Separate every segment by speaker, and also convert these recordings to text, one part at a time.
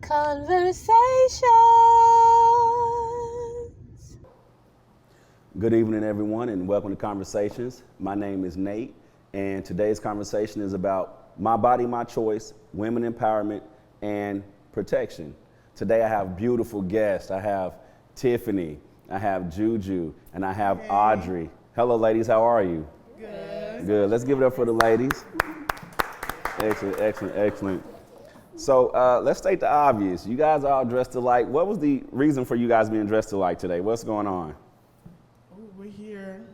Speaker 1: Conversations.
Speaker 2: Good evening, everyone, and welcome to Conversations. My name is Nate, and today's conversation is about my body, my choice, women empowerment, and protection. Today I have beautiful guests. I have Tiffany, I have Juju, and I have Audrey. Hello, ladies. How are you?
Speaker 3: Good.
Speaker 2: Good. Let's give it up for the ladies. Excellent, excellent, excellent. So let's state the obvious. You guys are all dressed alike. What was the reason for you guys being dressed alike today? What's going on?
Speaker 3: Ooh, we're here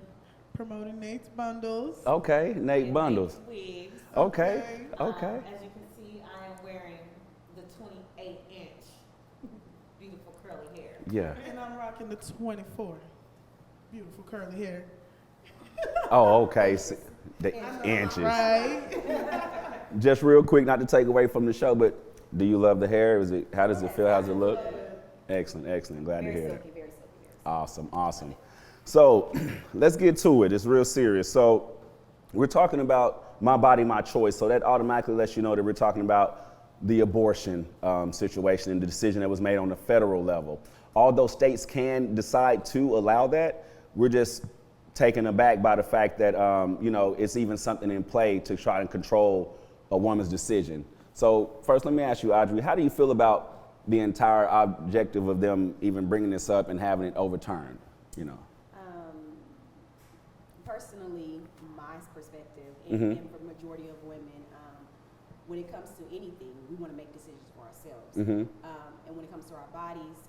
Speaker 3: promoting Nate's Bundles.
Speaker 2: Okay, Nate Bundles.
Speaker 4: Wigs.
Speaker 2: Okay, okay.
Speaker 4: As you can see, I am wearing the 28-inch beautiful curly hair.
Speaker 2: Yeah.
Speaker 3: And I'm rocking the 24. Beautiful curly hair.
Speaker 2: Oh, okay. So, the inches.
Speaker 3: Right?
Speaker 2: Just real quick, not to take away from the show, but do you love the hair? How does it feel? How does it look? Excellent, excellent. Glad to hear that.
Speaker 4: Very silky.
Speaker 2: Awesome, awesome. So let's get to it. It's real serious. So we're talking about my body, my choice. So that automatically lets you know that we're talking about the abortion situation and the decision that was made on the federal level. Although states can decide to allow that, we're just taken aback by the fact that it's even something in play to try and control a woman's decision. So first, let me ask you, Audrey, how do you feel about the entire objective of them even bringing this up and having it overturned?
Speaker 5: Personally, my perspective, and for the majority of women, when it comes to anything, we want to make decisions for ourselves. And when it comes to our bodies,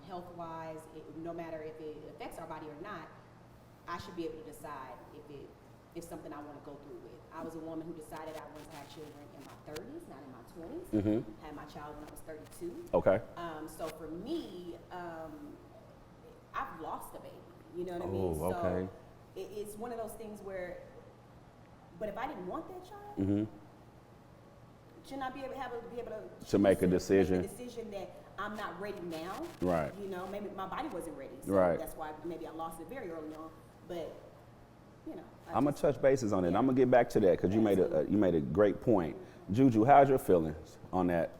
Speaker 5: health-wise, no matter if it affects our body or not, I should be able to decide if something I want to go through with. I was a woman who decided I wanted to have children in my 30s, not in my 20s. Had my child when I was 32.
Speaker 2: Okay.
Speaker 5: So for me, I've lost a baby. You know what I mean?
Speaker 2: Oh, okay.
Speaker 5: So it's one of those things where, but if I didn't want that child, shouldn't I be able
Speaker 2: to make a decision?
Speaker 5: Make a decision that I'm not ready now.
Speaker 2: Right.
Speaker 5: You know, maybe my body wasn't ready. So
Speaker 2: Right.
Speaker 5: that's why maybe I lost it very early on. But
Speaker 2: I'm gonna touch bases on it. I'm gonna get back to that because you made a great point. Juju, how's your feelings on that?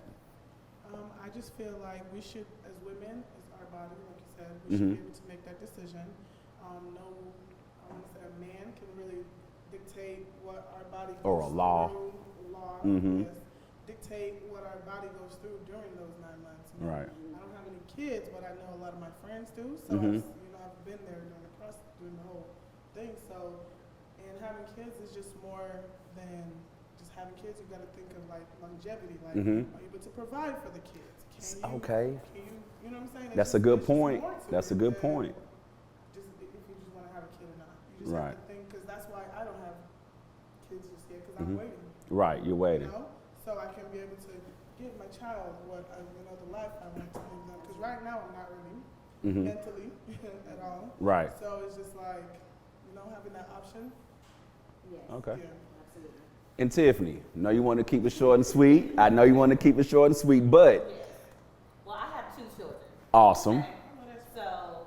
Speaker 3: I just feel like we should, as women, it's our body, like you said, we should be able to make that decision. No, I want to say a man can really dictate what our body goes
Speaker 2: Or a law.
Speaker 3: through. Law, yes. Dictate what our body goes through during those 9 months. You know?
Speaker 2: Right.
Speaker 3: I don't have any kids, but I know a lot of my friends do. So I've been there during the process, during the whole thing. So, and having kids is just more than just having kids. You got to think of like longevity. Like, are you able to provide for the kids?
Speaker 2: Okay.
Speaker 3: Can you know what I'm saying?
Speaker 2: That's a good point. That's a good point.
Speaker 3: Just if you just want to have a kid or not, you just
Speaker 2: Right.
Speaker 3: have to think, because that's why I don't have kids just yet, because I'm waiting.
Speaker 2: Right, you're waiting.
Speaker 3: You know, so I can be able to give my child what the life I want to give them. Because right now I'm not ready mentally at all.
Speaker 2: Right.
Speaker 3: So it's just like having that option.
Speaker 5: yes.
Speaker 2: Okay.
Speaker 3: Yeah.
Speaker 5: Absolutely.
Speaker 2: And Tiffany, I know you want to keep it short and sweet. I know you want to keep it short and sweet, but
Speaker 4: Well, I have 2 children.
Speaker 2: awesome.
Speaker 4: Okay? So,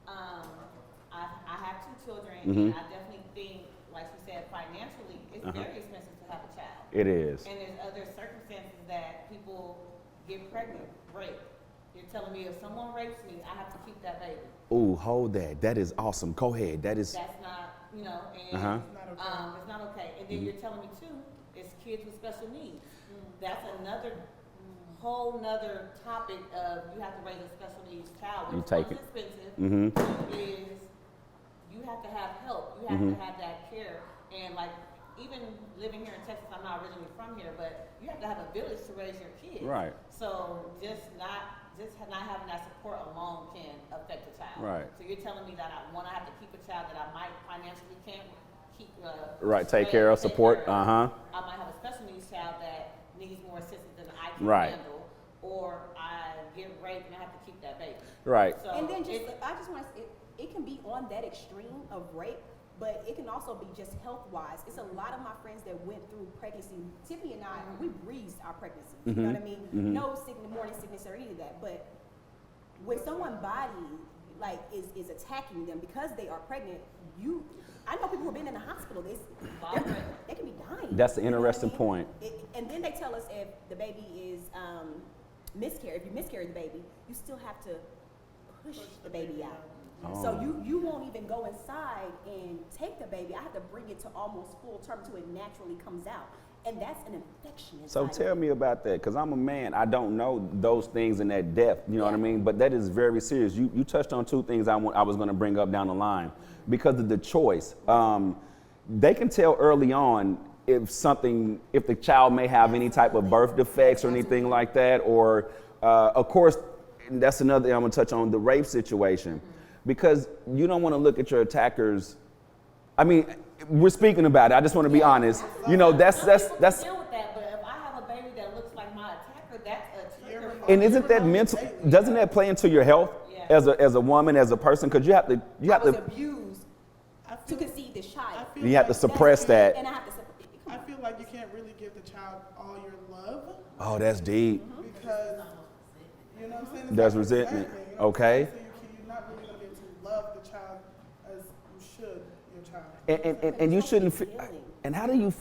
Speaker 4: I have 2 children, and I definitely think, like you said, financially, it's very expensive to have a child.
Speaker 2: It is.
Speaker 4: And there's other circumstances that people get pregnant, rape. You're telling me if someone rapes me, I have to keep that baby.
Speaker 2: Ooh, hold that. That is awesome. Go ahead. That is.
Speaker 4: That's not, and
Speaker 3: It's not okay.
Speaker 4: it's not okay. And then you're telling me too, it's kids with special needs. That's another whole nother topic of you have to raise a special needs child,
Speaker 2: You
Speaker 4: which
Speaker 2: take
Speaker 4: is
Speaker 2: it.
Speaker 4: expensive. Is you have to have help. You have to have that care. And like even living here in Texas, I'm not originally from here, but you have to have a village to raise your kids.
Speaker 2: Right.
Speaker 4: So just not having that support alone can affect a child.
Speaker 2: Right.
Speaker 4: So you're telling me that I have to keep a child that I might financially can't keep.
Speaker 2: Right, take care of, support.
Speaker 4: I might have a special needs child that needs more assistance than I can
Speaker 2: Right.
Speaker 4: handle, or I get raped and I have to keep that baby.
Speaker 2: Right.
Speaker 4: So
Speaker 5: And then
Speaker 4: it's-
Speaker 5: I just want to, it can be on that extreme of rape, but it can also be just health-wise. It's a lot of my friends that went through pregnancy. Tiffany and I, we breezed our pregnancy. You know what I mean? No sickness, morning sickness or any of that. But when someone's body like is attacking them because they are pregnant, I know people who have been in the hospital. They can be dying.
Speaker 2: That's an
Speaker 5: You know what I
Speaker 2: interesting
Speaker 5: mean?
Speaker 2: point.
Speaker 5: And then they tell us if the baby is miscarry, if you miscarry the baby, you still have to push the baby out. So you won't even go inside and take the baby. I have to bring it to almost full term until it naturally comes out. And that's an infection inside.
Speaker 2: So tell me about that, because I'm a man. I don't know those things in that depth, you know what I mean? But that is very serious. You touched on two things I was going to bring up down the line because of the choice. They can tell early on if the child may have any type of birth defects or anything like that, or of course, that's another thing I'm going to touch on, the rape situation, because you don't want to look at your attackers. I mean, we're speaking about it. I just want to be honest. You know, that's
Speaker 4: Some people can deal with that, but if I have a baby that looks like my attacker, that's a trigger.
Speaker 2: and isn't that mental? Doesn't that play into your health as a woman, as a person? Because you have to
Speaker 5: I was abused to conceive this child.
Speaker 2: you have to suppress that.
Speaker 5: And I have to
Speaker 3: I feel like you can't really give the child all your love
Speaker 2: Oh, that's deep.
Speaker 3: because, you know what I'm saying? It's
Speaker 2: There's
Speaker 3: like
Speaker 2: resentment.
Speaker 3: you know what I'm
Speaker 2: Okay.
Speaker 3: saying? So you're not really going to be able to love the child as you should your child.
Speaker 2: And you shouldn't. And how do you?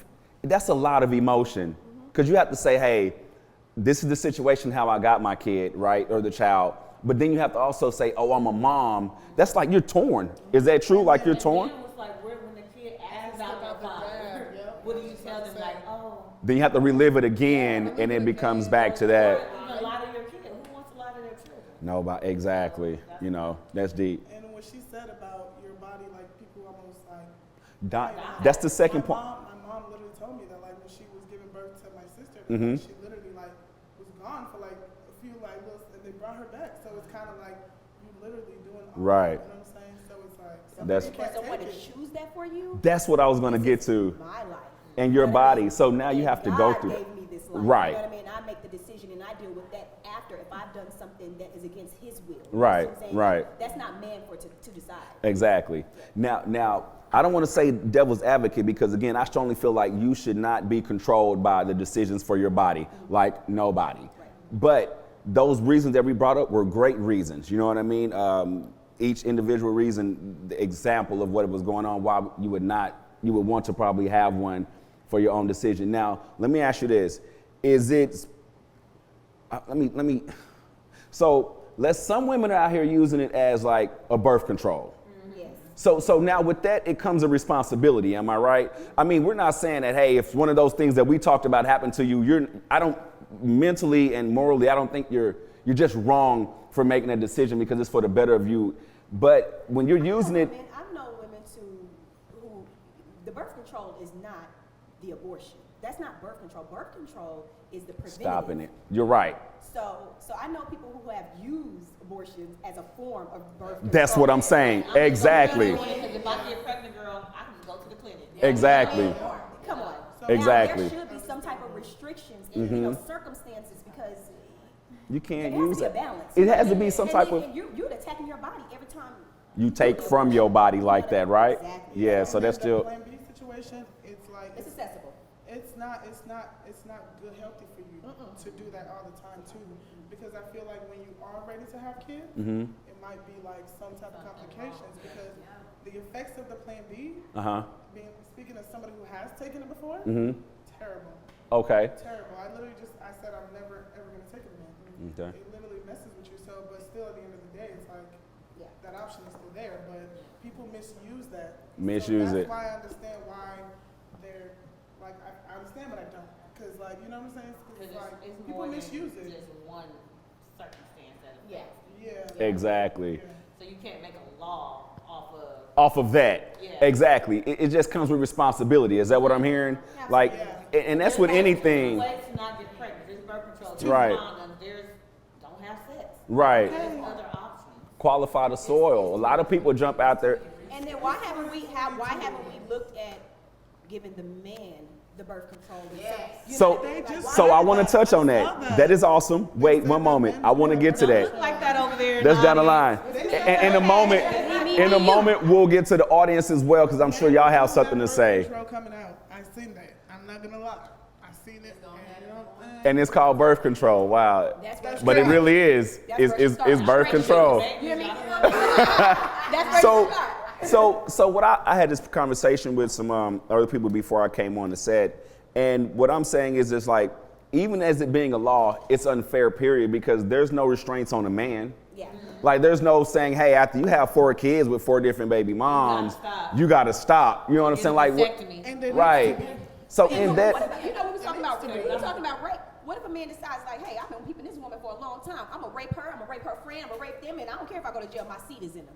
Speaker 2: That's a lot of emotion, because you have to say, hey, this is the situation how I got my kid, right, or the child. But then you have to also say, oh, I'm a mom. That's like you're torn. Is that true? Like you're torn?
Speaker 4: And then it's like when the kid asks about their father, what do you tell them? Like, oh.
Speaker 2: Then you have to relive it again, and it becomes back to that.
Speaker 4: Or, you know, lie to your kid. Who wants to lie to their children?
Speaker 2: No, exactly. You know, that's deep.
Speaker 3: And what she said about your body, like people almost like.
Speaker 2: That's the second point.
Speaker 3: My mom literally told me that like when she was giving birth to my sister,
Speaker 2: Mm-hmm.
Speaker 3: she literally like was gone for like a few like months, and they brought her back. So it's kind of like you literally doing all
Speaker 2: Right.
Speaker 3: that, you know what I'm saying? So it's like some
Speaker 2: That's-
Speaker 3: people
Speaker 5: For
Speaker 3: can't
Speaker 5: someone
Speaker 3: take
Speaker 5: to
Speaker 3: it.
Speaker 5: choose that for you,
Speaker 2: That's what I was gonna get to.
Speaker 5: my life.
Speaker 2: And your
Speaker 5: You know what I
Speaker 2: body.
Speaker 5: mean?
Speaker 2: So now you have to go
Speaker 5: God
Speaker 2: through
Speaker 5: gave
Speaker 2: that.
Speaker 5: me this life.
Speaker 2: Right.
Speaker 5: You know what I mean? I make the decision and I deal with that after if I've done something that is against His will. You know
Speaker 2: Right,
Speaker 5: what I'm saying?
Speaker 2: right.
Speaker 5: That's not man for to decide.
Speaker 2: Exactly. Now, I don't want to say devil's advocate, because again, I strongly feel like you should not be controlled by the decisions for your body, like nobody. But those reasons that we brought up were great reasons. You know what I mean? Each individual reason, the example of what was going on, why you would want to probably have one for your own decision. Now, let me ask you this: is it? So, some women are out here using it as like a birth control.
Speaker 5: Yes.
Speaker 2: So now with that, it comes a responsibility. Am I right? I mean, we're not saying that, hey, if one of those things that we talked about happened to you, I don't mentally and morally, I don't think you're just wrong for making that decision because it's for the better of you. But when you're using it,
Speaker 5: I've known women who the birth control is not the abortion. That's not birth control. Birth control is the preventative.
Speaker 2: stopping it. You're right.
Speaker 5: So I know people who have used abortions as a form of birth control.
Speaker 2: That's what I'm saying. Exactly.
Speaker 4: Because if I get pregnant, girl, I can go to the clinic.
Speaker 2: Exactly.
Speaker 5: Come on.
Speaker 2: Exactly.
Speaker 5: Now, there should be some type of restrictions in you know, circumstances because
Speaker 2: You
Speaker 5: there
Speaker 2: can't
Speaker 5: has
Speaker 2: use
Speaker 5: to be a
Speaker 2: it.
Speaker 5: balance.
Speaker 2: It has to be some
Speaker 5: And
Speaker 2: type
Speaker 5: then-
Speaker 2: of.
Speaker 5: and you're attacking your body every time
Speaker 2: You take from your body like that, right?
Speaker 5: Exactly.
Speaker 2: Yeah. So
Speaker 3: And
Speaker 2: that's
Speaker 3: then the
Speaker 2: still.
Speaker 3: Plan B situation. It's like
Speaker 5: It's accessible.
Speaker 3: it's not good healthy for you to do that all the time too, because I feel like when you are ready to have kids,
Speaker 2: Mm-hmm.
Speaker 3: it might be like some type of complications because the effects of the Plan B, speaking as somebody who has taken it before, terrible,
Speaker 2: Okay.
Speaker 3: terrible. I said I'm never ever gonna take it again.
Speaker 2: Okay.
Speaker 3: It literally messes with you. So, but still at the end of the day, it's like that option is still there, but people misuse that.
Speaker 2: Misuse
Speaker 3: so
Speaker 2: it.
Speaker 3: that's why I understand why they're like I understand, but I don't, because like you know what I'm saying?
Speaker 4: Because
Speaker 3: It's like
Speaker 4: it's
Speaker 3: people
Speaker 4: more than
Speaker 3: misuse it.
Speaker 4: just one circumstance that affects.
Speaker 3: Yeah.
Speaker 2: Exactly.
Speaker 4: So you can't make a law off of.
Speaker 2: Off of that.
Speaker 4: Yeah.
Speaker 2: Exactly. It just comes with responsibility. Is that what I'm hearing? Like, and that's with anything.
Speaker 4: There's ways to not get pregnant. There's birth control. There's
Speaker 2: Right.
Speaker 4: condoms. There's don't have sex.
Speaker 2: Right.
Speaker 4: There's other options.
Speaker 2: Qualify the soil. A lot of people jump out there.
Speaker 5: And then why haven't we looked at giving the man the birth control?
Speaker 2: So I want to touch on that. That is awesome. Wait one moment. I want to get to that.
Speaker 4: Like that over there.
Speaker 2: That's down the line. In a moment, we'll get to the audience as well, because I'm sure y'all have something to say.
Speaker 3: Control coming out. I seen that. I'm not gonna lie. I seen it. And, you know,
Speaker 2: And it's called birth control. Wow. But it really is. Is birth control.
Speaker 5: You hear me? That's where you start.
Speaker 2: So what I had this conversation with some other people before I came on the set, and what I'm saying is just like, even as it being a law, it's unfair, period, because there's no restraints on a man.
Speaker 5: Yeah.
Speaker 2: Like, there's no saying, hey, after you have 4 kids with 4 different baby moms, you gotta stop. You know what I'm saying? Like,
Speaker 3: And there
Speaker 2: right.
Speaker 3: needs to be-
Speaker 2: So
Speaker 5: And
Speaker 2: in
Speaker 5: what
Speaker 2: that,
Speaker 5: about, you know, we were talking about rape. We were talking about rape. What if a man decides, like, hey, I've been keeping this woman for a long time. I'm gonna rape her. I'm gonna rape her friend. I'm gonna rape them, and I don't care if I go to jail. My seed is in them.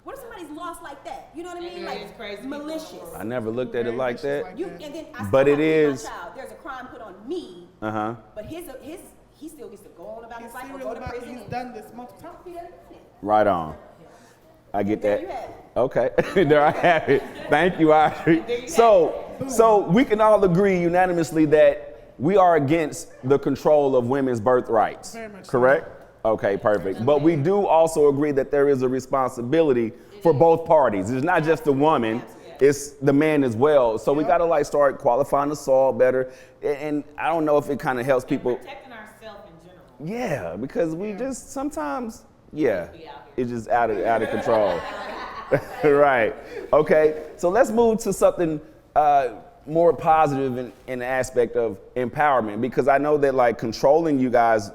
Speaker 5: What if somebody's lost like that? You know what I mean?
Speaker 4: And there is
Speaker 5: Like
Speaker 4: crazy people in the
Speaker 5: malicious.
Speaker 4: world.
Speaker 2: I never looked at it like that.
Speaker 5: You and then I still
Speaker 2: But it
Speaker 5: have to raise
Speaker 2: is-
Speaker 5: my child. There's a crime put on me,
Speaker 2: Uh-huh.
Speaker 5: but he still gets to go on about
Speaker 3: He's
Speaker 5: his life or
Speaker 3: serious
Speaker 5: go to
Speaker 3: about it.
Speaker 5: prison.
Speaker 3: He's done this multiple times.
Speaker 5: He doesn't do it.
Speaker 2: Right on. I get
Speaker 5: There
Speaker 2: that.
Speaker 5: you have it.
Speaker 2: Okay, there I have it. Thank you, Audrey. So we can all agree unanimously that we are against the control of women's birth rights,
Speaker 3: Very much so.
Speaker 2: correct? Okay, perfect. But we do also agree that there is a responsibility for both parties. It's not just the woman, it's the man as well. So we gotta like start qualifying the soil better. And I don't know if it kind of helps people.
Speaker 4: Protecting ourselves in general.
Speaker 2: Yeah, because we just sometimes, yeah,
Speaker 4: Be out here.
Speaker 2: it's just out of control. Right. Okay. So let's move to something more positive in the aspect of empowerment, because I know that like controlling you guys'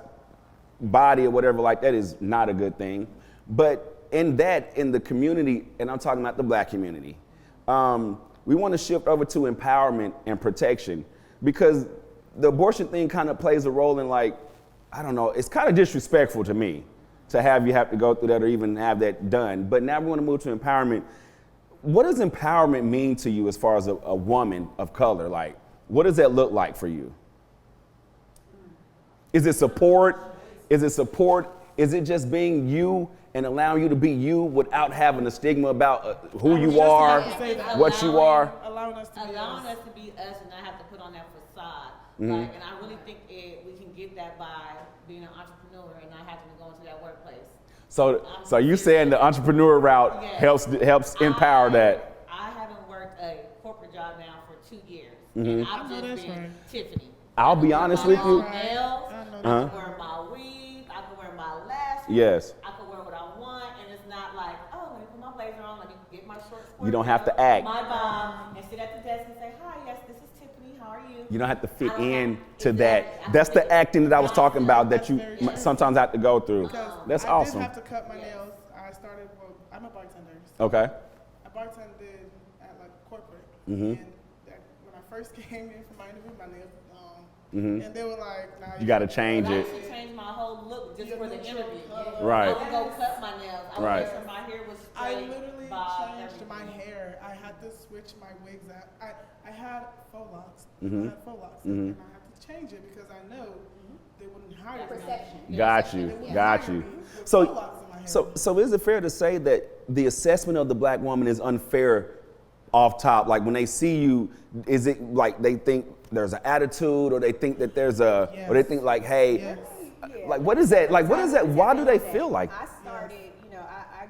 Speaker 2: body or whatever like that is not a good thing. But in the community, and I'm talking about the Black community, we want to shift over to empowerment and protection, because the abortion thing kind of plays a role in, like, I don't know, it's kind of disrespectful to me to have to go through that or even have that done. But now we want to move to empowerment. What does empowerment mean to you as far as a woman of color? Like, what does that look like for you? Is it support? Is it just being you and allowing you to be you without having a stigma about who you are, what you are?
Speaker 3: Allowing us to be
Speaker 4: Allowing
Speaker 3: us.
Speaker 4: us to be us and not have to put on that facade.
Speaker 2: Mm-hmm.
Speaker 4: Like, and I really think we can get that by being an entrepreneur and not having to go into that workplace.
Speaker 2: So you saying the entrepreneur route
Speaker 4: Yes.
Speaker 2: helps empower that?
Speaker 4: I haven't worked a corporate job now for 2 years.
Speaker 2: Mm-hmm.
Speaker 4: And
Speaker 3: I
Speaker 4: I've
Speaker 3: know
Speaker 4: just
Speaker 3: that's
Speaker 4: been
Speaker 3: right.
Speaker 4: Tiffany.
Speaker 2: I'll be honest with you.
Speaker 4: I nails,
Speaker 3: I know
Speaker 4: I
Speaker 3: that's
Speaker 4: can wear my weave, I can wear my lashes.
Speaker 2: Yes.
Speaker 4: I can wear what I want, and it's not like, oh, let me put my blazer on, let me get my shorts.
Speaker 2: You don't have to act.
Speaker 4: My bob, and sit at the desk and say, hi, yes, this is Tiffany, how are you?
Speaker 2: You don't have to fit
Speaker 4: I don't have-
Speaker 2: in to
Speaker 4: exactly.
Speaker 2: that. That's the acting that I was talking about that you
Speaker 3: That's very true.
Speaker 2: sometimes have to go through.
Speaker 3: Because
Speaker 2: That's
Speaker 3: I
Speaker 2: awesome.
Speaker 3: did have to cut my nails. I started, well, I'm a bartender.
Speaker 2: Okay.
Speaker 3: I bartended at like corporate.
Speaker 2: Mhm.
Speaker 3: And when I first came in for my interview, my nails were long. And they were like, nah,
Speaker 2: You got to change
Speaker 4: I
Speaker 2: it.
Speaker 4: actually changed my whole look just for the interview.
Speaker 2: Right.
Speaker 4: I would go cut my nails. I would
Speaker 2: Right.
Speaker 4: make sure my hair was
Speaker 3: I
Speaker 4: straight,
Speaker 3: literally
Speaker 4: bob,
Speaker 3: changed my
Speaker 4: everything.
Speaker 3: hair. I had to switch my wigs out. I had faux locks.
Speaker 2: Mhm.
Speaker 3: I had faux locks. And I had to change it because I know they wouldn't hire me.
Speaker 5: Perception.
Speaker 2: Got
Speaker 3: They
Speaker 2: you.
Speaker 3: wouldn't
Speaker 2: Got
Speaker 3: hire
Speaker 2: you.
Speaker 3: me with
Speaker 2: So,
Speaker 3: faux locks in my hair.
Speaker 2: so is it fair to say that the assessment of the Black woman is unfair off top? Like when they see you, is it like they think there's an attitude, or they think that there's or they think like, hey,
Speaker 3: Yes.
Speaker 2: like what is that? Like what is that? Why do they feel like?
Speaker 5: I started, you know, I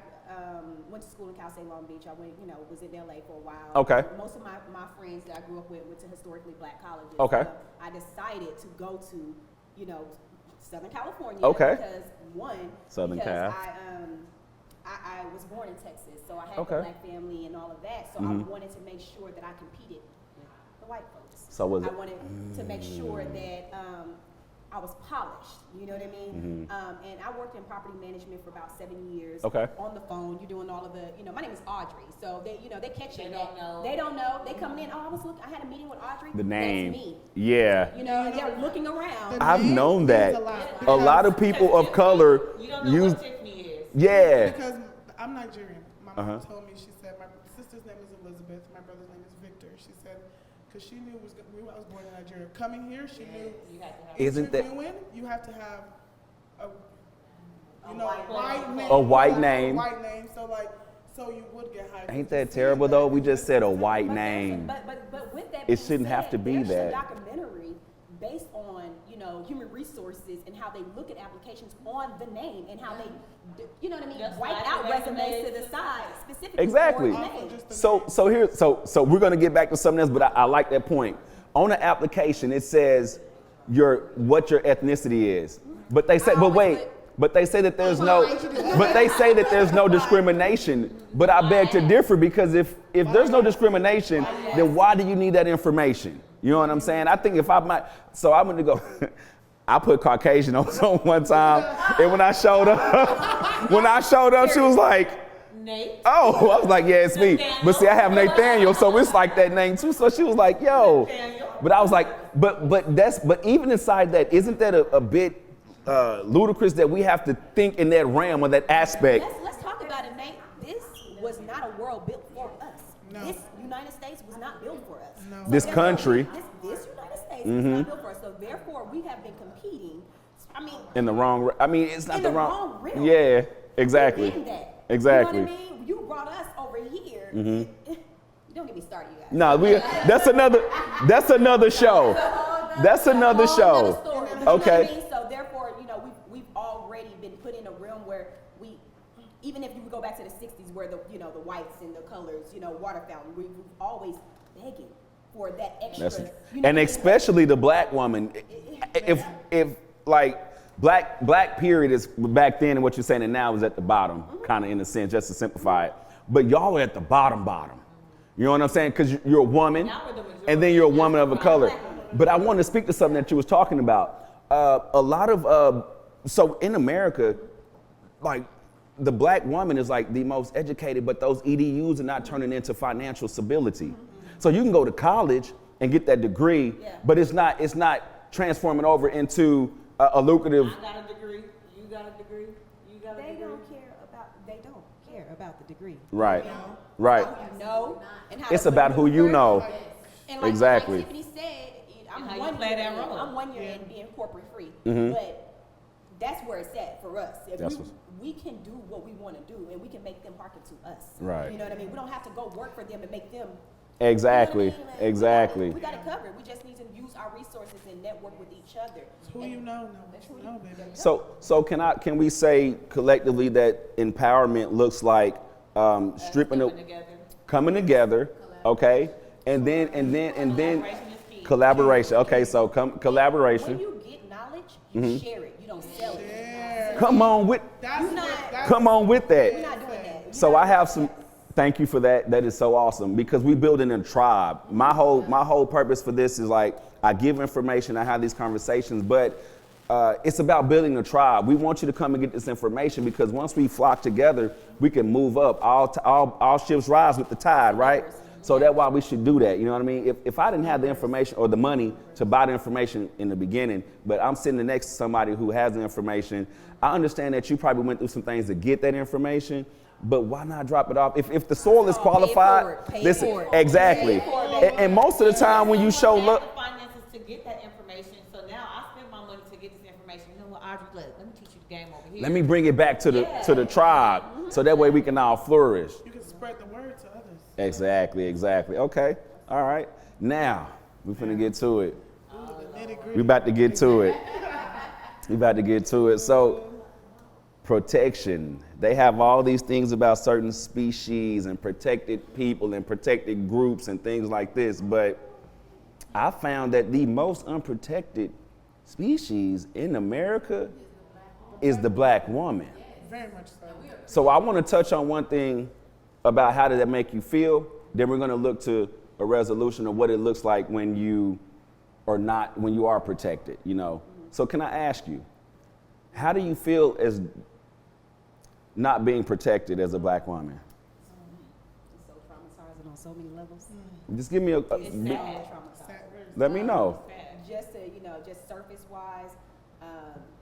Speaker 5: went to school in Cal State Long Beach. I went, you know, was in LA for a while.
Speaker 2: Okay.
Speaker 5: Most of my friends that I grew up with went to historically Black colleges.
Speaker 2: Okay.
Speaker 5: So I decided to go to, you know, Southern California.
Speaker 2: Okay.
Speaker 5: Because one,
Speaker 2: Southern
Speaker 5: because
Speaker 2: Cal.
Speaker 5: I was born in Texas, so I had
Speaker 2: Okay.
Speaker 5: a Black family and all of that. So I wanted to make sure that I competed with the white folks.
Speaker 2: So was
Speaker 5: I
Speaker 2: it-
Speaker 5: wanted to make sure that I was polished. You know what I mean? And I worked in property management for about 7 years.
Speaker 2: Okay.
Speaker 5: On the phone, you're doing all of the, you know, my name is Audrey, so they, you know, they catch
Speaker 4: They
Speaker 5: you.
Speaker 4: don't know.
Speaker 5: They don't know. They coming in. Oh, I had a meeting with Audrey.
Speaker 2: The name.
Speaker 5: That's me.
Speaker 2: Yeah.
Speaker 5: You know, and they're looking around.
Speaker 3: The
Speaker 2: I've
Speaker 3: name
Speaker 2: known
Speaker 3: means
Speaker 2: that.
Speaker 3: a lot
Speaker 2: A lot of
Speaker 3: because-
Speaker 2: people of color
Speaker 4: You don't know
Speaker 2: use.
Speaker 4: what Tiffany is.
Speaker 2: Yeah.
Speaker 3: Because I'm Nigerian. My mom
Speaker 2: Uh-huh.
Speaker 3: told me, she said, my sister's name is Elizabeth, my brother's name is Victor. She said, because she knew I was born in Nigeria. Coming here, she knew
Speaker 4: You have to have
Speaker 2: Isn't that
Speaker 3: interviewing, you have to have a
Speaker 4: A
Speaker 3: you know,
Speaker 4: white
Speaker 3: white
Speaker 4: name.
Speaker 3: name.
Speaker 2: A white
Speaker 3: a
Speaker 2: name.
Speaker 3: white name. So you would get hired.
Speaker 2: Ain't that terrible though? We just said a white
Speaker 5: But there's
Speaker 2: name.
Speaker 5: but with that,
Speaker 2: It
Speaker 5: being
Speaker 2: shouldn't have
Speaker 5: said,
Speaker 2: to be
Speaker 5: there's
Speaker 2: that.
Speaker 5: a documentary based on, you know, human resources and how they look at applications on the name and how they, you know what I mean,
Speaker 4: Just
Speaker 5: wipe
Speaker 4: like
Speaker 5: out
Speaker 4: the
Speaker 5: resumes
Speaker 4: resumes
Speaker 5: to the
Speaker 4: to
Speaker 5: side specifically
Speaker 2: Exactly.
Speaker 5: for the
Speaker 3: Also
Speaker 5: name.
Speaker 3: just the
Speaker 2: So we're gonna get back to something else, but I like that point. On the application, it says what your ethnicity is, but they say,
Speaker 5: I
Speaker 2: but
Speaker 5: always
Speaker 2: wait,
Speaker 5: put-
Speaker 2: but they say that there's no, but they say that there's no discrimination. But I beg to differ, because if there's no discrimination, then why do you need that information? You know what I'm saying? I think if I might, so I'm gonna go. I put Caucasian on someone one time, and when I showed up, she was like,
Speaker 4: Nate.
Speaker 2: "Oh," I was like, "Yeah, it's me." But see, I have Nathaniel, so it's like that name too. So she was like, "Yo," but I was like, but even inside that, isn't that a bit ludicrous that we have to think in that realm or that aspect?
Speaker 5: Let's talk about it, Nate. This was not a world built for us.
Speaker 3: No.
Speaker 5: This United States was not built for us.
Speaker 3: No.
Speaker 2: This country.
Speaker 5: This United States was not built for us. So therefore, we have been competing. I mean,
Speaker 2: In the wrong. I mean, it's not
Speaker 5: in
Speaker 2: the
Speaker 5: the
Speaker 2: wrong.
Speaker 5: wrong realm.
Speaker 2: Yeah, exactly.
Speaker 5: We're in that.
Speaker 2: Exactly.
Speaker 5: You know what I mean? You brought us over here. Don't get me started, you guys.
Speaker 2: No, that's another show. That's another show.
Speaker 5: Story. You
Speaker 2: Okay.
Speaker 5: know what I mean? So therefore, we've already been put in a realm where even if you go back to the 60s where the whites and the colors, water fountain, we've always begging for that extra.
Speaker 2: And especially the black woman. If like black period is back then and what you're saying and now is at the bottom, kind of in a sense, just to simplify it. But y'all are at the bottom. You know what I'm saying? Because you're a woman, and then you're a woman of a color. But I want to speak to something that you was talking about. A lot of so in America, like the black woman is like the most educated, but those EDUs are not turning into financial stability. So you can go to college and get that degree, but it's not transforming over into a lucrative.
Speaker 4: I got a degree. You got a degree. You got a degree.
Speaker 5: They don't care about the degree.
Speaker 2: Right. Right.
Speaker 5: How you know, and how
Speaker 2: It's
Speaker 5: to
Speaker 2: about
Speaker 5: put
Speaker 2: who
Speaker 5: in the
Speaker 2: you
Speaker 5: work.
Speaker 2: know.
Speaker 5: And like,
Speaker 2: Exactly.
Speaker 5: Like Tiffany said,
Speaker 4: And how
Speaker 5: I'm
Speaker 4: you
Speaker 5: one
Speaker 4: play
Speaker 5: year
Speaker 4: that
Speaker 5: in.
Speaker 4: role.
Speaker 5: I'm 1 year
Speaker 3: Yeah.
Speaker 5: in being corporate free,
Speaker 2: Mhm.
Speaker 5: but that's where it's at for us. If
Speaker 2: That's
Speaker 5: we can do what we want to do, and we can make them hearken to us.
Speaker 2: Right.
Speaker 5: You know what I mean? We don't have to go work for them and make them.
Speaker 2: Exactly.
Speaker 5: You know what I mean? Like,
Speaker 2: Exactly.
Speaker 5: We got it covered. We just need to use our resources and network with each other.
Speaker 3: Who
Speaker 5: And
Speaker 3: you know, what you know, baby.
Speaker 2: So can we say collectively that empowerment looks like stripping
Speaker 4: Coming
Speaker 2: the
Speaker 4: together.
Speaker 2: coming together, okay, and then
Speaker 4: Collaboration is key.
Speaker 2: collaboration. Okay, so collaboration.
Speaker 5: When you get knowledge, you share it. You don't sell it.
Speaker 3: Yeah.
Speaker 2: Come on with
Speaker 3: That's
Speaker 5: not-
Speaker 3: that's
Speaker 2: come on with
Speaker 5: We're
Speaker 2: that.
Speaker 5: not doing that.
Speaker 2: So I have some. Thank you for that. That is so awesome because we building a tribe. My whole purpose for this is like I give information, I have these conversations, but it's about building a tribe. We want you to come and get this information because once we flock together, we can move up. All ships rise with the tide, right? So that's why we should do that. You know what I mean? If I didn't have the information or the money to buy the information in the beginning, but I'm sitting next to somebody who has the information, I understand that you probably went through some things to get that information. But why not drop it off? If the soil is qualified,
Speaker 5: Pay
Speaker 2: listen,
Speaker 5: for it.
Speaker 2: exactly.
Speaker 5: Pay for it.
Speaker 2: And most of the time when you show
Speaker 4: I have
Speaker 2: look,
Speaker 4: the finances to get that information, so now I spend my money to get this information. You know what, Audrey, look, let me teach you the game over here.
Speaker 2: let me bring it back to the tribe, so that way we can all flourish.
Speaker 3: you can spread the word to others.
Speaker 2: Exactly. Okay, all right. Now we're finna get to it.
Speaker 3: The nitty-gritty.
Speaker 2: We about to get to it. So protection. They have all these things about certain species and protected people and protected groups and things like this, but I found that the most unprotected species in America is the black woman.
Speaker 3: Very much so.
Speaker 2: So I want to touch on one thing about how did that make you feel. Then we're going to look to a resolution of what it looks like when you are protected, So can I ask you, how do you feel as not being protected as a black woman?
Speaker 5: It's so traumatizing on so many levels.
Speaker 2: Just give me
Speaker 5: It's
Speaker 4: sad.
Speaker 5: traumatizing.
Speaker 3: Sad, very
Speaker 2: let me know.
Speaker 5: Just to, just surface wise,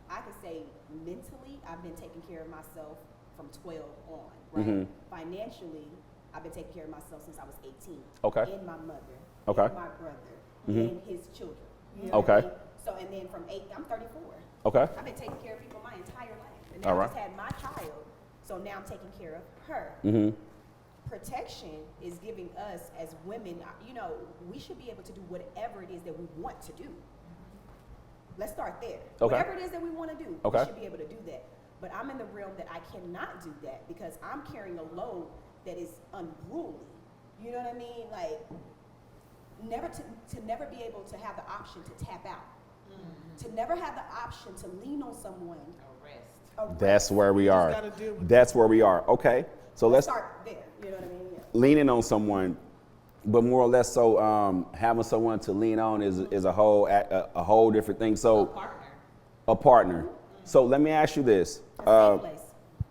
Speaker 5: I could say mentally, I've been taking care of myself from 12 on, right?
Speaker 2: Mhm.
Speaker 5: Financially, I've been taking care of myself since I was 18.
Speaker 2: Okay.
Speaker 5: And my mother.
Speaker 2: Okay.
Speaker 5: And my brother.
Speaker 2: Mhm.
Speaker 5: And his children. You know what
Speaker 2: Okay.
Speaker 5: I mean? So, and then from 8, I'm 34.
Speaker 2: Okay.
Speaker 5: I've been taking care of people my entire life. And
Speaker 2: All
Speaker 5: now I
Speaker 2: right.
Speaker 5: just had my child. So now I'm taking care of her.
Speaker 2: Mm-hmm.
Speaker 5: Protection is giving us as women, we should be able to do whatever it is that we want to do. Let's start there.
Speaker 2: Okay.
Speaker 5: Whatever it is that we want to do,
Speaker 2: Okay.
Speaker 5: we should be able to do that. But I'm in the realm that I cannot do that because I'm carrying a load that is unruly. You know what I mean? Like, never to never be able to have the option to tap out. To never have the option to lean on someone.
Speaker 4: Arrest.
Speaker 2: That's where we are.
Speaker 3: gotta deal with
Speaker 2: That's where we are. Okay. So let's
Speaker 5: start there. You know what I mean? Yeah.
Speaker 2: leaning on someone. but more or less so having someone to lean on is a whole different thing.
Speaker 4: A
Speaker 2: So
Speaker 4: partner.
Speaker 2: a partner. So let me ask you this.
Speaker 5: A safe place.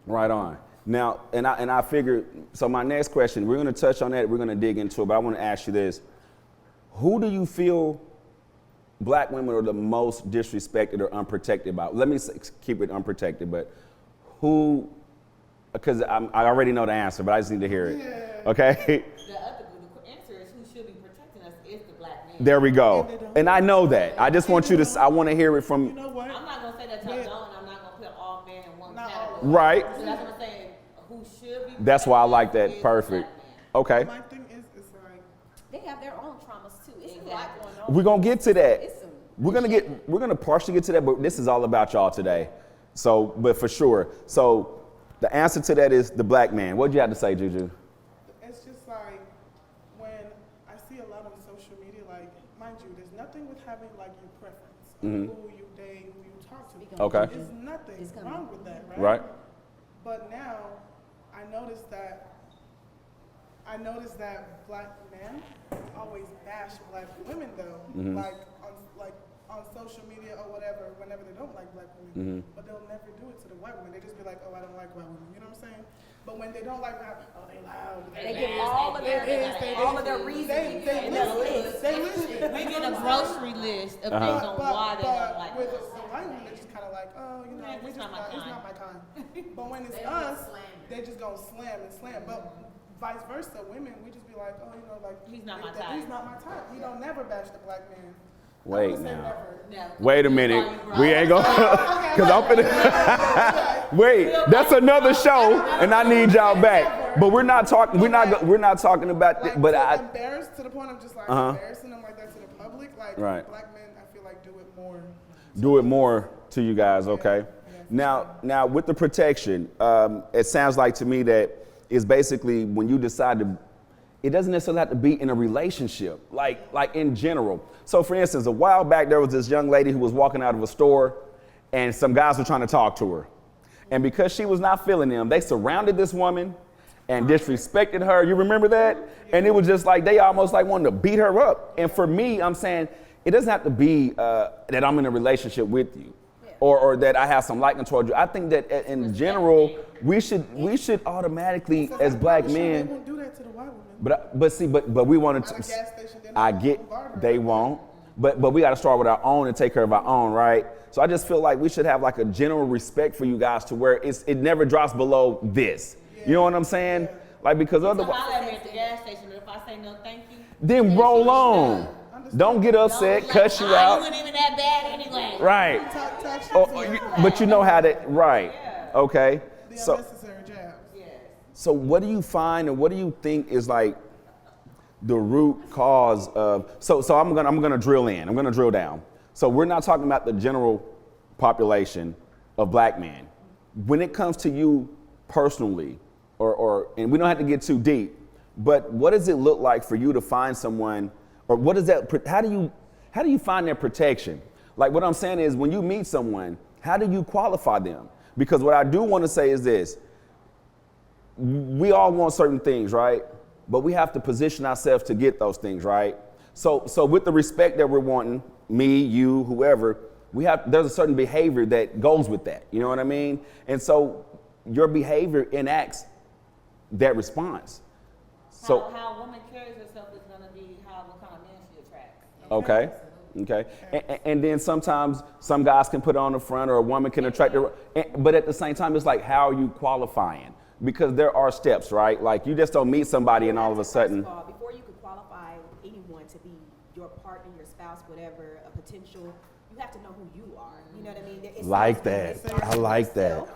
Speaker 2: Right on. Now, and I figured, so my next question, we're going to touch on that, we're going to dig into it, but I want to ask you this. Who do you feel black women are the most disrespected or unprotected by? Let me keep it unprotected, but who, because I already know the answer, but I just need to hear it.
Speaker 3: Yeah.
Speaker 2: Okay?
Speaker 4: The answer is who should be protecting us is the black man.
Speaker 2: There we go. And I know that. I just want you to, I want to hear it
Speaker 3: You
Speaker 2: from,
Speaker 3: know what?
Speaker 4: I'm not gonna say that y'all
Speaker 3: Yeah.
Speaker 4: don't, and I'm not gonna put all men in one
Speaker 3: Not all.
Speaker 4: category.
Speaker 2: right?
Speaker 4: So that's what I'm saying. Who should be?
Speaker 2: That's why I like
Speaker 4: protecting us
Speaker 2: that.
Speaker 4: is
Speaker 2: Perfect.
Speaker 4: the black man.
Speaker 2: Okay.
Speaker 3: My thing is like,
Speaker 5: They have their own traumas too. It's a lot
Speaker 4: Exactly.
Speaker 5: going on.
Speaker 2: We're going to get to that.
Speaker 5: It's some-
Speaker 2: We're going to partially get to that, but this is all about y'all today. So, but for sure. So the answer to that is the black man. What'd you have to say, Juju?
Speaker 3: it's just like when I see a lot on social media, like, mind you, there's nothing with having like your preference, of who you date, who you talk to.
Speaker 5: Speak
Speaker 2: on Okay.
Speaker 3: There's nothing
Speaker 5: It's coming.
Speaker 3: wrong with that, right?
Speaker 2: Right.
Speaker 3: But now I noticed that black men always bash black women though, like on social media or whatever, whenever they don't like black women. But they'll never do it to the white women. They just be like, oh, I don't like white women. You know what I'm saying? But when they don't like black, oh, they loud.
Speaker 5: They give all of their reasons.
Speaker 3: They
Speaker 5: in their
Speaker 3: list. They list it.
Speaker 4: We
Speaker 3: You
Speaker 4: get
Speaker 3: know
Speaker 4: a
Speaker 3: what I'm saying?
Speaker 4: grocery list of
Speaker 2: Uh-huh.
Speaker 4: things on why they don't
Speaker 3: But
Speaker 4: like
Speaker 3: with
Speaker 4: us.
Speaker 3: the white women, they're just kind of like, oh, you know,
Speaker 4: Yeah,
Speaker 3: we
Speaker 4: it's
Speaker 3: just
Speaker 4: not my
Speaker 3: it's
Speaker 4: kind.
Speaker 3: not my kind. But when it's
Speaker 5: They don't
Speaker 3: us,
Speaker 5: slam it.
Speaker 3: they just gonna slam and slam. But vice versa, women, we just be like, oh, you know, like
Speaker 4: He's not my
Speaker 3: if
Speaker 4: type.
Speaker 3: He's not my type. We don't never bash the black man. I
Speaker 2: Wait
Speaker 3: wouldn't say
Speaker 2: now.
Speaker 3: never.
Speaker 4: Yeah,
Speaker 2: Wait a minute. We ain't going to, because I'm finna,
Speaker 3: Okay.
Speaker 2: wait, that's another show and I need y'all back. But we're not talking about,
Speaker 3: Like,
Speaker 2: but
Speaker 3: to
Speaker 2: I,
Speaker 3: embarrass to the point of just like
Speaker 2: Uh-huh.
Speaker 3: embarrassing them like that to the public. Like
Speaker 2: Right.
Speaker 3: black men, I feel like do it more.
Speaker 2: do it more to you guys, okay? Now with the protection, it sounds like to me that it's basically when you decide to, it doesn't necessarily have to be in a relationship, like in general. So for instance, a while back there was this young lady who was walking out of a store and some guys were trying to talk to her. And because she was not feeling them, they surrounded this woman and disrespected her. You remember that? And it was just like they almost like wanted to beat her up. And for me, I'm saying it doesn't have to be that I'm in a relationship with you or that I have some liking toward you. I think that in general, we should automatically
Speaker 3: Because
Speaker 2: as
Speaker 3: I'm
Speaker 2: black
Speaker 3: pretty sure
Speaker 2: men.
Speaker 3: they won't do that to the white women.
Speaker 2: But we want
Speaker 3: At a
Speaker 2: to.
Speaker 3: gas station, they're
Speaker 2: I
Speaker 3: not
Speaker 2: get
Speaker 3: gonna guard her
Speaker 2: they
Speaker 3: like that.
Speaker 2: won't, but we got to start with our own and take care of our own, right? So I just feel like we should have like a general respect for you guys to where it never drops below this. You know what I'm saying? Like because
Speaker 4: So
Speaker 2: otherwise,
Speaker 4: holler at me at the gas station, and if I say no, thank you.
Speaker 2: then roll on. Don't get upset,
Speaker 4: Don't
Speaker 2: cuss you
Speaker 4: You
Speaker 2: out,
Speaker 4: wasn't even that bad anyway.
Speaker 2: right?
Speaker 3: Talk shit
Speaker 2: Oh,
Speaker 3: to them.
Speaker 2: but you know how that, right? Okay.
Speaker 3: The
Speaker 2: So.
Speaker 3: unnecessary jabs.
Speaker 4: Yes.
Speaker 2: So what do you find and what do you think is like the root cause of, so I'm gonna drill in, I'm gonna drill down. So we're not talking about the general population of black men. When it comes to you personally, and we don't have to get too deep, but what does it look like for you to find someone, or what is that, how do you find their protection? Like what I'm saying is when you meet someone, how do you qualify them? Because what I do want to say is this, we all want certain things, right? But we have to position ourselves to get those things, right? So with the respect that we're wanting, me, you, whoever, there's a certain behavior that goes with that. You know what I mean? And so your behavior enacts that response. So
Speaker 4: how a woman carries herself is gonna be what kind of man she attracts.
Speaker 2: okay. And then sometimes some guys can put on the front or a woman can attract her. But at the same time, it's like, how are you qualifying? Because there are steps, right? Like you just don't meet somebody and all of a sudden.
Speaker 5: First of all, before you could qualify anyone to be your partner, your spouse, whatever, a potential, you have to know who you are. You know what I mean? It
Speaker 2: Like
Speaker 5: starts with-
Speaker 2: that.
Speaker 5: it starts
Speaker 2: I
Speaker 5: with
Speaker 2: like that.
Speaker 5: yourself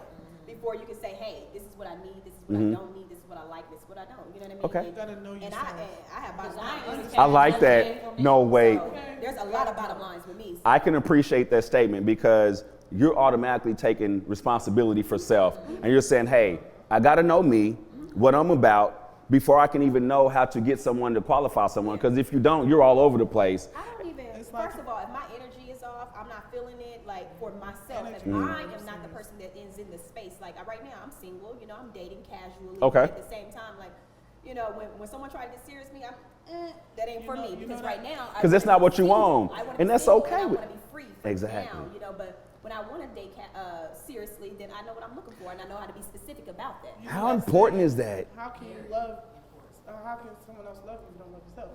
Speaker 5: Before you can say, hey, this is what I need, this is what I don't need, this is what I like, this is what I don't. You know what I mean?
Speaker 2: Okay.
Speaker 3: You gotta know
Speaker 5: And
Speaker 3: yourself.
Speaker 5: I have bottom lines.
Speaker 2: I like that. No, wait.
Speaker 5: So there's a lot of bottom lines with me.
Speaker 2: I can appreciate that statement because you're automatically taking responsibility for self. And you're saying, hey, I got to know me, what I'm about, before I can even know how to get someone to qualify someone. Because if you don't, you're all over the place.
Speaker 5: I don't even,
Speaker 3: It's like-
Speaker 5: first of all, if my energy is off, I'm not feeling it, like, for myself. If
Speaker 3: Energy.
Speaker 5: I am not the person that is in the space, like, right now, I'm single, you know, I'm dating casually.
Speaker 2: Okay.
Speaker 5: At the same time, like, You know, when someone tries to get serious with me, that ain't for me. Because right now,
Speaker 2: Because that's not what you want. And that's okay
Speaker 5: I
Speaker 2: with-
Speaker 5: want to be free from
Speaker 2: Exactly.
Speaker 5: now, you know, but when I want to date seriously, then I know what I'm looking for, and I know how to be specific about that.
Speaker 2: How important is that?
Speaker 3: How can you love? How can someone else love you if you don't love yourself?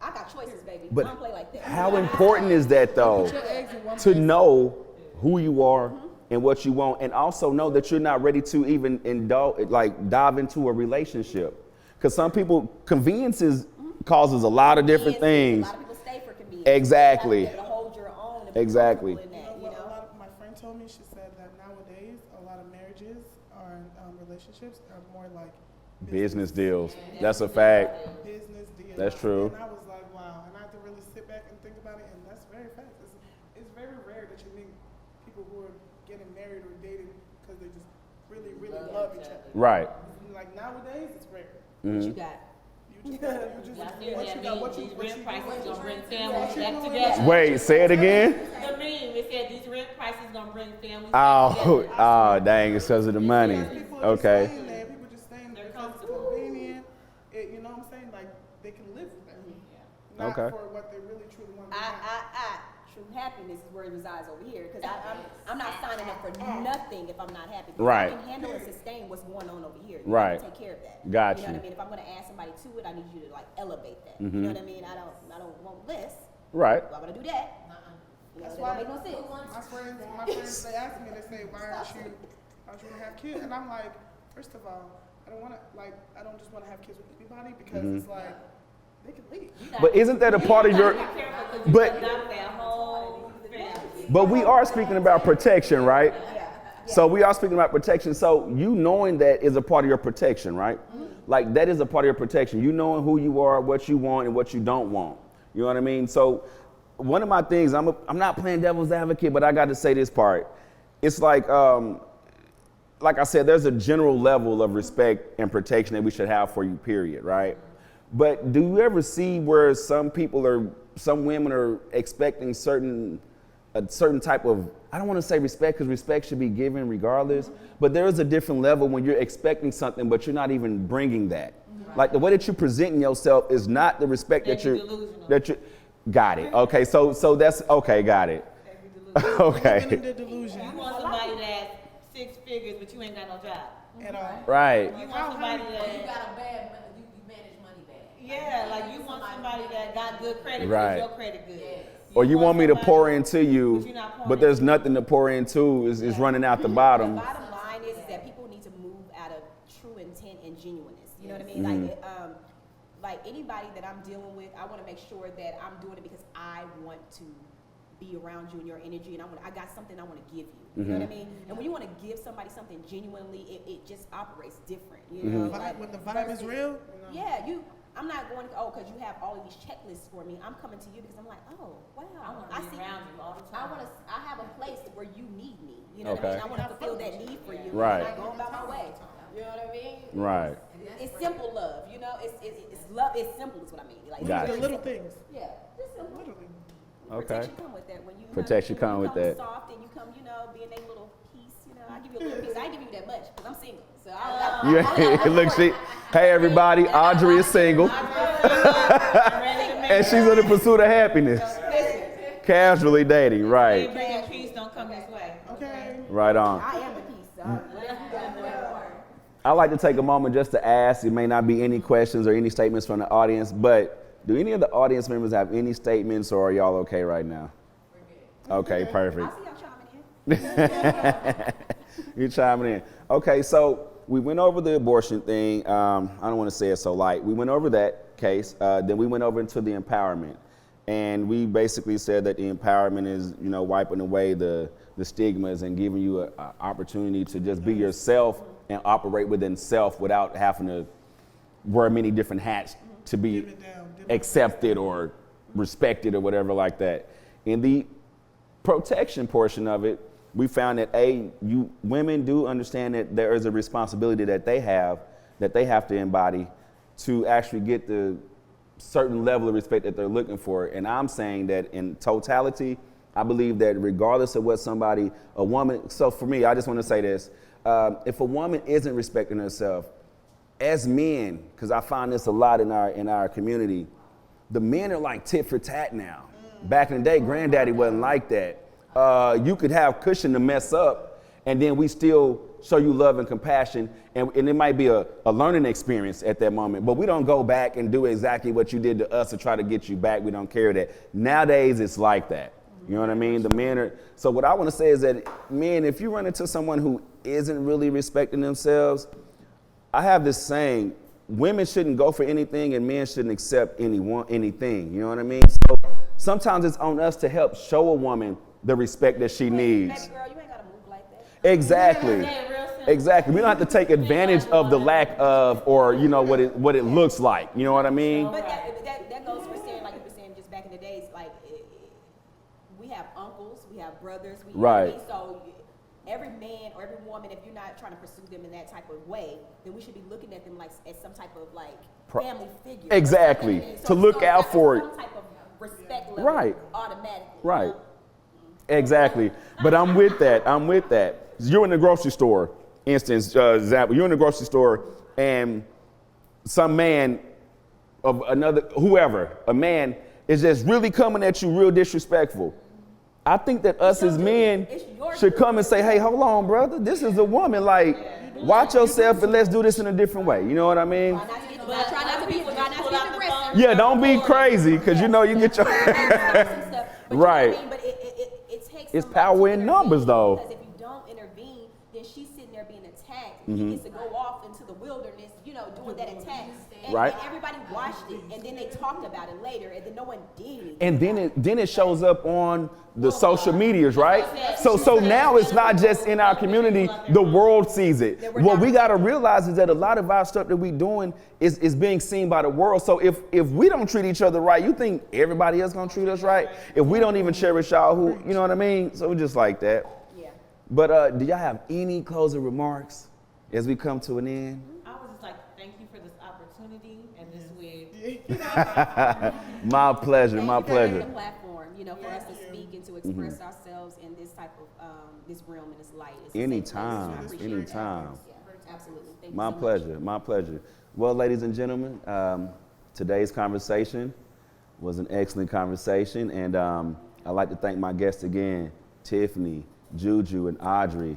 Speaker 5: I got choices, baby.
Speaker 2: But
Speaker 5: I don't play like that.
Speaker 2: how important is that though?
Speaker 3: Put your eggs in one
Speaker 2: To
Speaker 3: place.
Speaker 2: know who you are and what you want, and also know that you're not ready to even dive into a relationship. Because some people, conveniences causes a lot of different things.
Speaker 5: A lot of people stay for convenience.
Speaker 2: Exactly.
Speaker 5: You have to be able to hold your own and be
Speaker 2: Exactly.
Speaker 5: comfortable in that,
Speaker 3: You know
Speaker 5: you
Speaker 3: what?
Speaker 5: know?
Speaker 3: A lot of my friend told me. She said that nowadays a lot of marriages or relationships are more like
Speaker 2: Business deals. That's a fact.
Speaker 3: business deals.
Speaker 2: That's true.
Speaker 3: And I was like, wow. And I had to really sit back and think about it. And that's very fact. It's very rare that you meet people who are getting married or dating because they just really, really love each other.
Speaker 2: Right.
Speaker 3: Like nowadays, it's rare.
Speaker 5: What you got?
Speaker 3: You just
Speaker 4: Y'all
Speaker 3: what
Speaker 4: see
Speaker 3: you
Speaker 4: that
Speaker 3: got,
Speaker 4: meme,
Speaker 3: what you
Speaker 4: these rent prices
Speaker 3: what
Speaker 4: gonna bring
Speaker 3: you
Speaker 4: families
Speaker 3: doing,
Speaker 4: back
Speaker 3: what you
Speaker 4: together.
Speaker 2: Wait, say it again.
Speaker 4: The meme, it said these rent prices gonna bring families
Speaker 2: Oh,
Speaker 4: back together.
Speaker 2: dang, it's because of the money.
Speaker 3: Because people are
Speaker 2: Okay.
Speaker 3: just staying there. People just staying there
Speaker 4: They're
Speaker 3: because it's
Speaker 4: comfortable.
Speaker 3: convenient. You know what I'm saying? Like they can live with that. Not
Speaker 2: Okay.
Speaker 3: for what they really truly want to
Speaker 5: True happiness is where it resides over here. Because I'm not signing up for nothing if I'm not happy. 'Cause
Speaker 2: Right.
Speaker 5: I can handle and sustain what's going on over here.
Speaker 2: Right.
Speaker 5: I can take care of that.
Speaker 2: Got
Speaker 5: You know
Speaker 2: you.
Speaker 5: what I mean? If I'm going to add somebody to it, I need you to like elevate that. You know what I mean? I don't want less.
Speaker 2: Right.
Speaker 5: Why would I do that? You know,
Speaker 3: That's
Speaker 5: that
Speaker 3: why
Speaker 5: don't make no sense.
Speaker 3: my friends, they ask me, they say, why aren't you want to have kids? And I'm like, first of all, I don't just want to have kids with anybody because it's like, they can leave.
Speaker 2: But isn't that a part of your?
Speaker 4: Be careful 'cause you
Speaker 2: But-
Speaker 4: adopt that whole family.
Speaker 2: But we are speaking about protection, right? So we are speaking about protection. So you knowing that is a part of your protection, right? Like that is a part of your protection. You knowing who you are, what you want, and what you don't want. You know what I mean? So one of my things, I'm not playing devil's advocate, but I got to say this part. It's like I said, there's a general level of respect and protection that we should have for you, period, right? But do you ever see where some women are expecting a certain type of, I don't want to say respect because respect should be given regardless, but there is a different level when you're expecting something, but you're not even bringing that. Like the way that you're presenting yourself is not the respect
Speaker 4: They
Speaker 2: that
Speaker 4: be
Speaker 2: you're,
Speaker 4: delusional.
Speaker 2: got it. Okay, so that's, okay, got it.
Speaker 3: Living in
Speaker 2: Okay,
Speaker 3: the delusion
Speaker 4: You want somebody that's 6 figures, but you ain't got no job.
Speaker 3: at all.
Speaker 2: right,
Speaker 4: You want somebody
Speaker 1: You
Speaker 4: that,
Speaker 1: got a bad, you manage money bad.
Speaker 4: yeah, like you want somebody that got good credit,
Speaker 2: Right.
Speaker 4: because your credit good.
Speaker 1: Yes.
Speaker 2: or you want me to
Speaker 4: somebody-
Speaker 2: pour into you,
Speaker 4: but you're not pouring
Speaker 2: but there's
Speaker 4: into
Speaker 2: nothing to pour into, is running out the bottom.
Speaker 5: The bottom line is that people need to move out of true intent and genuineness. You know what I mean? Like anybody that I'm dealing with, I want to make sure that I'm doing it because I want to be around you and your energy, and I got something I want to give you. You know what I mean? And when you want to give somebody something genuinely, it just operates different. You know,
Speaker 3: When the vibe is
Speaker 5: versus-
Speaker 3: real,
Speaker 5: Yeah, I'm not going because you have all of these checklists for me. I'm coming to you because I'm like, oh wow,
Speaker 4: I want to be around you all the time.
Speaker 5: I have a place where you need me. You know what I
Speaker 2: Okay.
Speaker 5: mean? I want to fulfill that need for you.
Speaker 2: Right.
Speaker 5: And I'm going about my way. You know what I mean?
Speaker 2: Right.
Speaker 5: It's simple love. You know, it's love. It's simple is what I mean. Like
Speaker 2: Got
Speaker 3: the
Speaker 2: it.
Speaker 3: little things.
Speaker 5: Yeah, just simple.
Speaker 3: Literally.
Speaker 2: Okay.
Speaker 5: Protection come with that. When you
Speaker 2: Protection
Speaker 5: when
Speaker 2: come
Speaker 5: you
Speaker 2: with that.
Speaker 5: Soft and you come, being a little piece. I give you a little piece. I ain't give you that much because I'm single. So I
Speaker 2: Look, hey everybody, Audrey is single, and she's in the pursuit of happiness. Casually dating,
Speaker 4: Ain't
Speaker 2: right?
Speaker 4: bringing peace, don't come this way.
Speaker 3: Okay.
Speaker 2: Right on.
Speaker 5: I am the piece. So
Speaker 2: I'd like to take a moment just to ask, it may not be any questions or any statements from the audience, but do any of the audience members have any statements or are y'all okay right now? Okay, perfect.
Speaker 5: I see y'all chiming in.
Speaker 2: You're chiming in. Okay, so we went over the abortion thing. I don't want to say it so light. We went over that case. Then we went over into the empowerment. And we basically said that the empowerment is, wiping away the stigmas and giving you an opportunity to just be yourself and operate within self without having to wear many different hats to be
Speaker 3: Dim it down, dim it
Speaker 2: accepted or respected or whatever like that. In the protection portion of it, we found that women do understand that there is a responsibility that they have to embody to actually get the certain level of respect that they're looking for. And I'm saying that in totality, I believe that regardless of what a woman, so for me, I just want to say this, if a woman isn't respecting herself, as men, because I find this a lot in our community, the men are like tit for tat now. Back in the day, granddaddy wasn't like that. You could have cushion to mess up, and then we still show you love and compassion, and it might be a learning experience at that moment, but we don't go back and do exactly what you did to us to try to get you back. We don't care that. Nowadays, it's like that. You know what I mean? The men are, so what I want to say is that, men, if you run into someone who isn't really respecting themselves, I have this saying, women shouldn't go for anything and men shouldn't accept anything. You know what I mean? So sometimes it's on us to help show a woman the respect that she needs.
Speaker 5: Baby girl, you ain't gotta move like that.
Speaker 2: Exactly.
Speaker 4: Yeah, real simple.
Speaker 2: Exactly. We don't have to take advantage of the lack of, or you know what it looks like. You know what I mean?
Speaker 5: But that goes for saying, like you were saying, just back in the days, like we have uncles, we have brothers,
Speaker 2: Right.
Speaker 5: So every man or every woman, if you're not trying to pursue them in that type of way, then we should be looking at them like as some type of like family figure.
Speaker 2: Exactly.
Speaker 5: You know what I mean?
Speaker 2: To look out
Speaker 5: that's
Speaker 2: for it.
Speaker 5: some type of respect level,
Speaker 2: Right.
Speaker 5: automatically.
Speaker 2: Right.
Speaker 5: You know?
Speaker 2: Exactly. But I'm with that. You're in the grocery store, instance, example, you're in the grocery store and some man of another, whoever, a man is just really coming at you real disrespectful. I think that us as men should come and say, hey, hold on, brother. This is a woman. Like, watch yourself and let's do this in a different way. You know what I mean?
Speaker 5: Try not to be aggressive.
Speaker 2: Yeah, don't be crazy, because you know you get your... Right.
Speaker 5: But it takes
Speaker 2: It's
Speaker 5: somebody
Speaker 2: power
Speaker 5: to
Speaker 2: in numbers,
Speaker 5: intervene,
Speaker 2: though.
Speaker 5: Because if you don't intervene, then she's sitting there being attacked. He gets to go off into the wilderness, you know, doing that attack. And,
Speaker 2: Right.
Speaker 5: and everybody watched it, and then they talked about it later, and then no one did anything.
Speaker 2: And then it shows up on the social medias, right? So now it's not just in our community, the world sees it. What we gotta realize is that a lot of our stuff that we doing is being seen by the world. So if we don't treat each other right, you think everybody else gonna treat us right? If we don't even cherish y'all, who, you know what I mean? So just like that.
Speaker 5: Yeah.
Speaker 2: But do y'all have any closing remarks as we come to an end?
Speaker 4: I was just like, thank you for this opportunity and this week.
Speaker 2: My pleasure,
Speaker 5: Thank
Speaker 2: my
Speaker 5: you for having
Speaker 2: pleasure.
Speaker 5: the platform, you know, for us to speak and to express ourselves in this type of this realm and this light. It's a safe place.
Speaker 2: Anytime,
Speaker 5: I appreciate
Speaker 2: anytime.
Speaker 5: that. Yeah, absolutely. Thank you
Speaker 2: My
Speaker 5: so much.
Speaker 2: pleasure, my pleasure. Well, ladies and gentlemen, today's conversation was an excellent conversation, and I'd like to thank my guests again, Tiffany, Juju, and Audrey.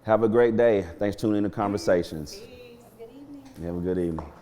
Speaker 2: Have a great day. Thanks for tuning in to Conversations.
Speaker 5: Good evening.
Speaker 2: Have a good evening.